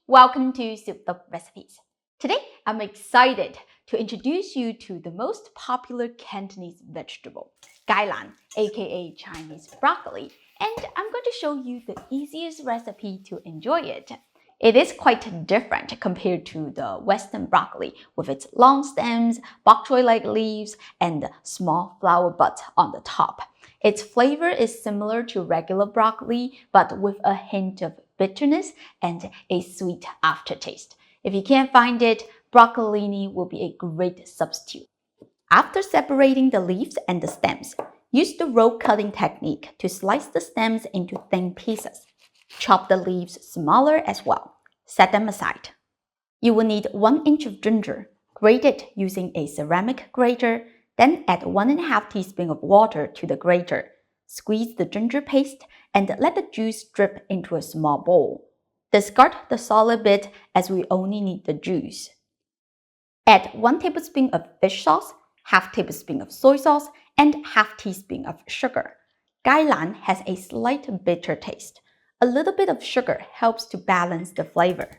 Welcome to Souped Up Recipes. Today, I'm excited to introduce you to the most popular Cantonese vegetable, Gai Lan, aka Chinese broccoli, and I'm going to show you the easiest recipe to enjoy it. It is quite different compared to the Western broccoli with its long stems, bok choy-like leaves, and small flower buds on the top. Its flavor is similar to regular broccoli, but with a hint of bitterness and a sweet aftertaste. If you can't find it, broccolini will be a great substitute. After separating the leaves and the stems, use the roll cutting technique to slice the stems into thin pieces. Chop the leaves smaller as well. Set them aside. You will need 1 inch of ginger, grated using a ceramic grater, then add 1½ teaspoon of water to the grater. Squeeze the ginger paste and let the juice drip into a small bowl. Discard the solid bit as we only need the juice. Add 1 tablespoon of fish sauce, ½ tablespoon of soy sauce, and ½ teaspoon of sugar. Gailan has a slight bitter taste. A little bit of sugar helps to balance the flavor.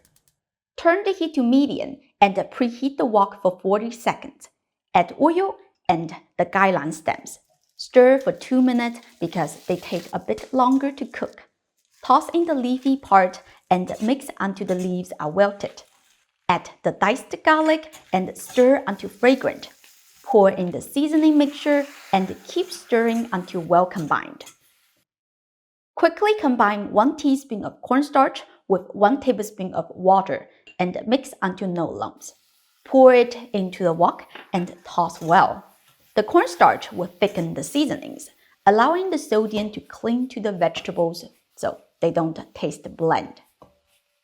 Turn the heat to medium and preheat the wok for 40 seconds. Add oil and the Gailan stems. Stir for 2 minutes because they take a bit longer to cook. Toss in the leafy part and mix until the leaves are wilted. Add the diced garlic and stir until fragrant. Pour in the seasoning mixture and keep stirring until well combined. Quickly combine 1 teaspoon of cornstarch with 1 tablespoon of water and mix until no lumps. Pour it into the wok and toss well. The cornstarch will thicken the seasonings, allowing the sodium to cling to the vegetables so they don't taste bland.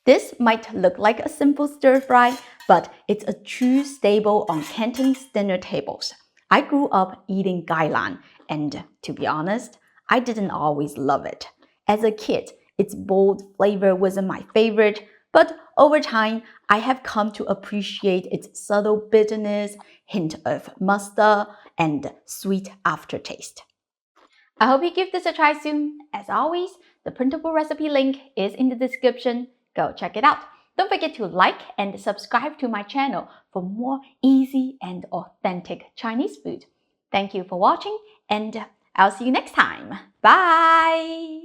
This might look like a simple stir fry, but it's a true staple on Cantonese dinner tables. I grew up eating Gailan, and to be honest, I didn't always love it. As a kid, its bold flavor wasn't my favorite, but over time, I have come to appreciate its subtle bitterness, hint of mustard, and sweet aftertaste. I hope you give this a try soon. As always, the printable recipe link is in the description. Go check it out. Don't forget to like and subscribe to my channel for more easy and authentic Chinese food. Thank you for watching, and I'll see you next time. Bye!